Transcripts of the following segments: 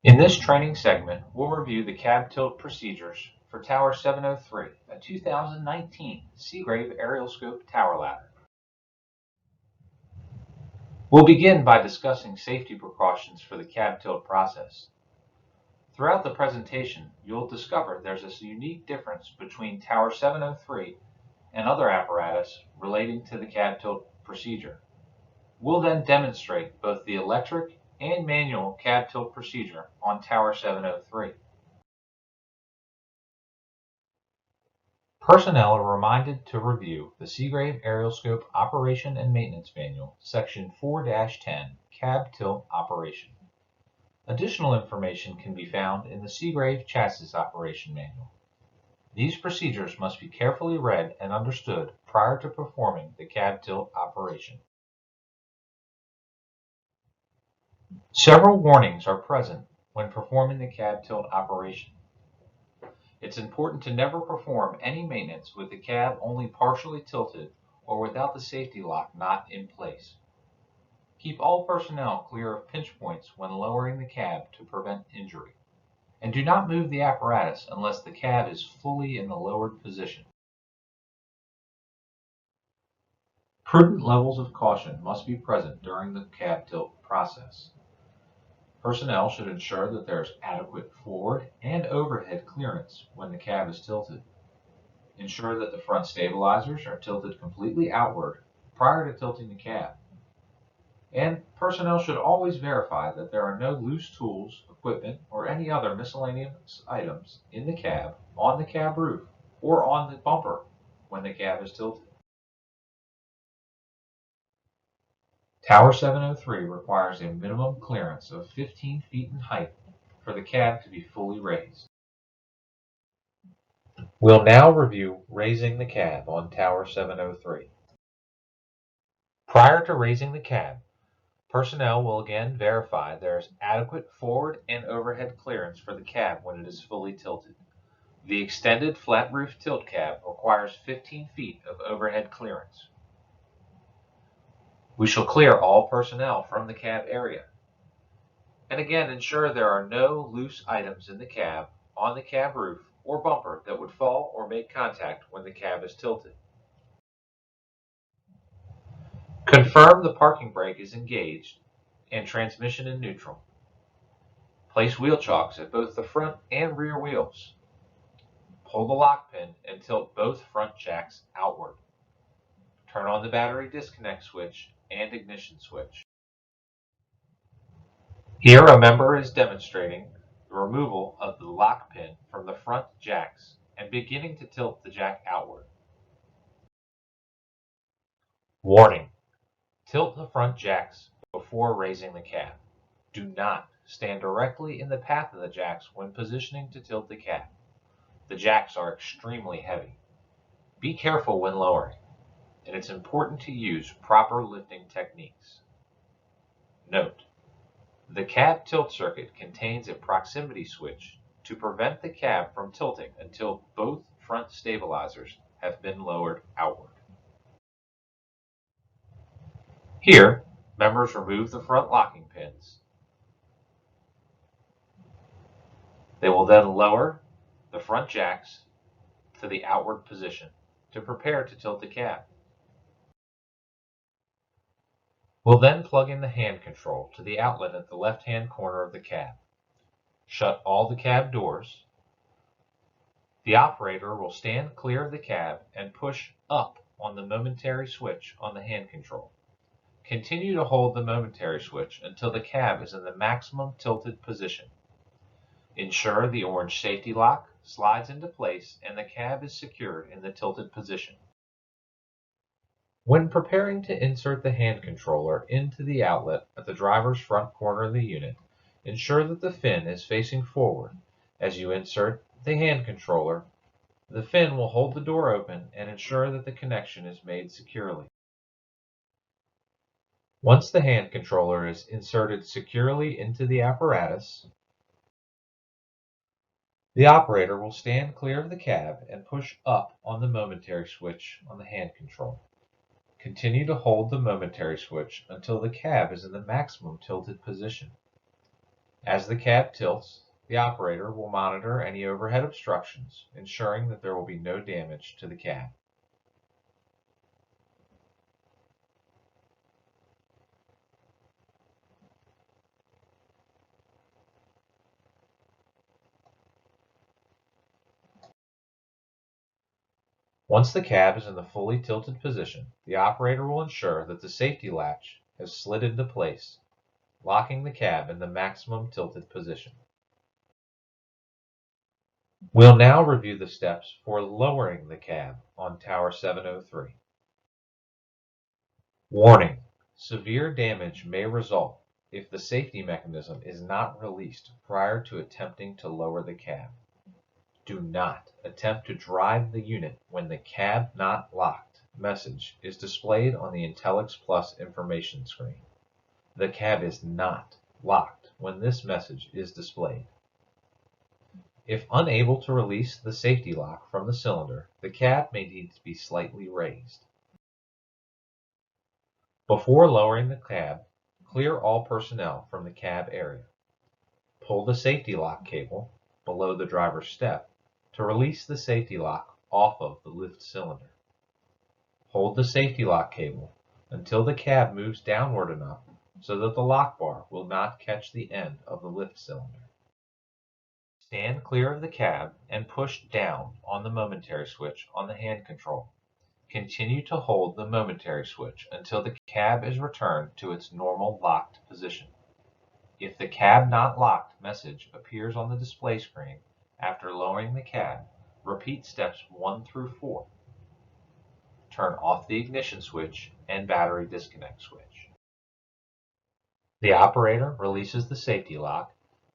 In this training segment, we'll review the cab tilt procedures for Tower 703, a 2019 Seagrave aerial scope tower ladder. We'll begin by discussing safety precautions for the cab tilt process. Throughout the presentation, you'll discover there's a unique difference between Tower 703 and other apparatus relating to the cab tilt procedure. We'll then demonstrate both the electric and manual cab tilt procedure on Tower 703. Personnel are reminded to review the Seagrave Aerial Scope Operation and Maintenance Manual, Section 4-10, Cab Tilt Operation. Additional information can be found in the Seagrave Chassis Operation Manual. These procedures must be carefully read and understood prior to performing the cab tilt operation. Several warnings are present when performing the cab tilt operation. It's important to never perform any maintenance with the cab only partially tilted or without the safety lock not in place. Keep all personnel clear of pinch points when lowering the cab to prevent injury. And do not move the apparatus unless the cab is fully in the lowered position. Prudent levels of caution must be present during the cab tilt process. Personnel should ensure that there is adequate forward and overhead clearance when the cab is tilted. Ensure that the front stabilizers are tilted completely outward prior to tilting the cab. And personnel should always verify that there are no loose tools, equipment, or any other miscellaneous items in the cab, on the cab roof, or on the bumper when the cab is tilted. Tower 703 requires a minimum clearance of 15 feet in height for the cab to be fully raised. We'll now review raising the cab on Tower 703. Prior to raising the cab, personnel will again verify there is adequate forward and overhead clearance for the cab when it is fully tilted. The extended flat roof tilt cab requires 15 feet of overhead clearance. We shall clear all personnel from the cab area. And again, ensure there are no loose items in the cab, on the cab roof, or bumper that would fall or make contact when the cab is tilted. Confirm the parking brake is engaged and transmission in neutral. Place wheel chocks at both the front and rear wheels. Pull the lock pin and tilt both front jacks outward. Turn on the battery disconnect switch and ignition switch. Here a member is demonstrating the removal of the lock pin from the front jacks and beginning to tilt the jack outward. Warning: tilt the front jacks before raising the cab. Do not stand directly in the path of the jacks when positioning to tilt the cab. The jacks are extremely heavy. Be careful when lowering, and it's important to use proper lifting techniques. Note: the cab tilt circuit contains a proximity switch to prevent the cab from tilting until both front stabilizers have been lowered outward. Here, members remove the front locking pins. They will then lower the front jacks to the outward position to prepare to tilt the cab. We'll then plug in the hand control to the outlet at the left-hand corner of the cab. Shut all the cab doors. The operator will stand clear of the cab and push up on the momentary switch on the hand control. Continue to hold the momentary switch until the cab is in the maximum tilted position. Ensure the orange safety lock slides into place and the cab is secured in the tilted position. When preparing to insert the hand controller into the outlet at the driver's front corner of the unit, ensure that the fin is facing forward. As you insert the hand controller, the fin will hold the door open and ensure that the connection is made securely. Once the hand controller is inserted securely into the apparatus, the operator will stand clear of the cab and push up on the momentary switch on the hand control. Continue to hold the momentary switch until the cab is in the maximum tilted position. As the cab tilts, the operator will monitor any overhead obstructions, ensuring that there will be no damage to the cab. Once the cab is in the fully tilted position, the operator will ensure that the safety latch has slid into place, locking the cab in the maximum tilted position. We'll now review the steps for lowering the cab on Tower 703. Warning: severe damage may result if the safety mechanism is not released prior to attempting to lower the cab. Do not attempt to drive the unit when the cab not locked message is displayed on the Intelix Plus information screen. The cab is not locked when this message is displayed. If unable to release the safety lock from the cylinder, the cab may need to be slightly raised. Before lowering the cab, clear all personnel from the cab area. Pull the safety lock cable below the driver's step to release the safety lock off of the lift cylinder. Hold the safety lock cable until the cab moves downward enough so that the lock bar will not catch the end of the lift cylinder. Stand clear of the cab and push down on the momentary switch on the hand control. Continue to hold the momentary switch until the cab is returned to its normal locked position. If the cab not locked message appears on the display screen after lowering the cab, repeat steps 1 through 4. Turn off the ignition switch and battery disconnect switch. The operator releases the safety lock,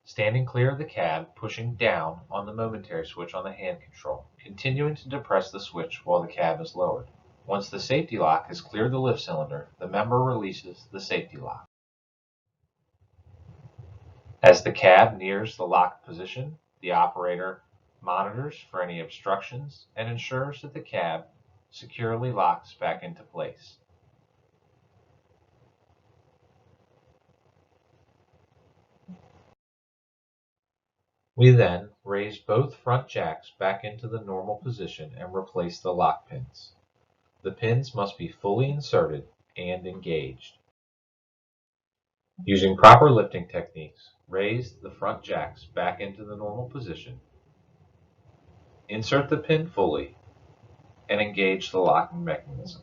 standing clear of the cab, pushing down on the momentary switch on the hand control, continuing to depress the switch while the cab is lowered. Once the safety lock has cleared the lift cylinder, the member releases the safety lock. As the cab nears the locked position, the operator monitors for any obstructions and ensures that the cab securely locks back into place. We then raise both front jacks back into the normal position and replace the lock pins. The pins must be fully inserted and engaged. Using proper lifting techniques, raise the front jacks back into the normal position, insert the pin fully, and engage the locking mechanism.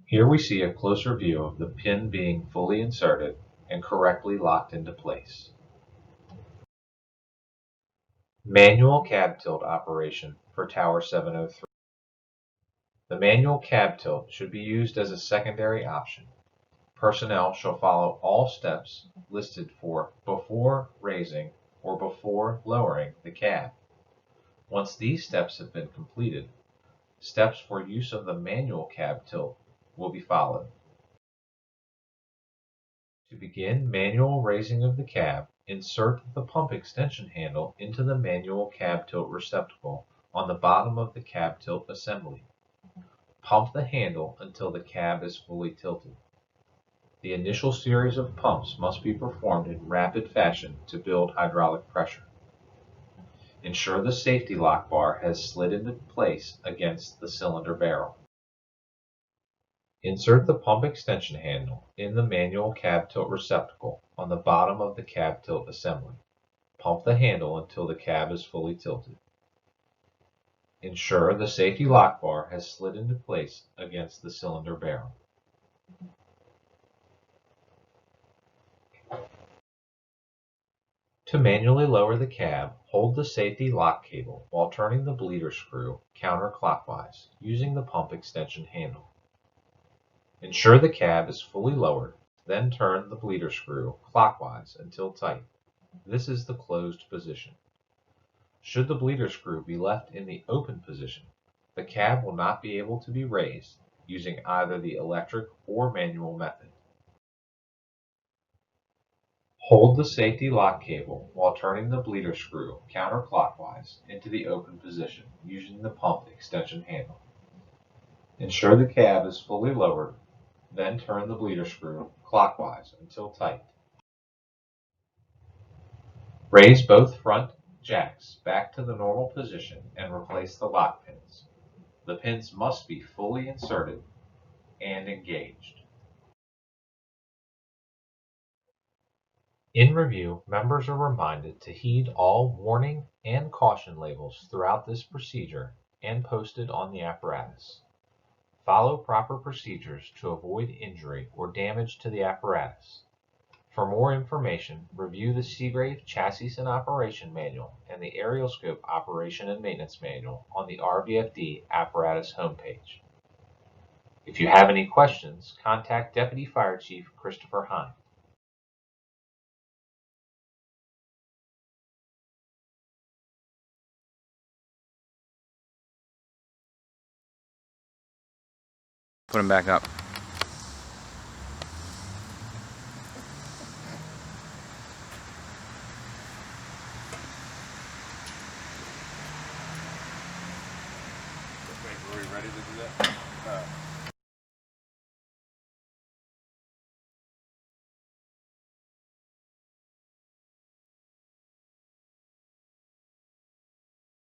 Here we see a closer view of the pin being fully inserted and correctly locked into place. Manual cab tilt operation for Tower 703. The manual cab tilt should be used as a secondary option. Personnel shall follow all steps listed for before raising or before lowering the cab. Once these steps have been completed, steps for use of the manual cab tilt will be followed. To begin manual raising of the cab, insert the pump extension handle into the manual cab tilt receptacle on the bottom of the cab tilt assembly. Pump the handle until the cab is fully tilted. The initial series of pumps must be performed in rapid fashion to build hydraulic pressure. Ensure the safety lock bar has slid into place against the cylinder barrel. Insert the pump extension handle in the manual cab tilt receptacle on the bottom of the cab tilt assembly. Pump the handle until the cab is fully tilted. Ensure the safety lock bar has slid into place against the cylinder barrel. To manually lower the cab, hold the safety lock cable while turning the bleeder screw counterclockwise using the pump extension handle. Ensure the cab is fully lowered, then turn the bleeder screw clockwise until tight. This is the closed position. Should the bleeder screw be left in the open position, the cab will not be able to be raised using either the electric or manual method. Hold the safety lock cable while turning the bleeder screw counterclockwise into the open position using the pump extension handle. Ensure the cab is fully lowered, Then turn the bleeder screw clockwise until tight. Raise both front jacks back to the normal position and replace the lock pins. The pins must be fully inserted and engaged. In review, members are reminded to heed all warning and caution labels throughout this procedure and posted on the apparatus. Follow proper procedures to avoid injury or damage to the apparatus. For more information, review the Seagrave Chassis and Operation Manual and the Aerial Scope Operation and Maintenance Manual on the RVFD Apparatus homepage. If you have any questions, contact Deputy Fire Chief Christopher Hine. Put them back up. Wait, were we ready to do that?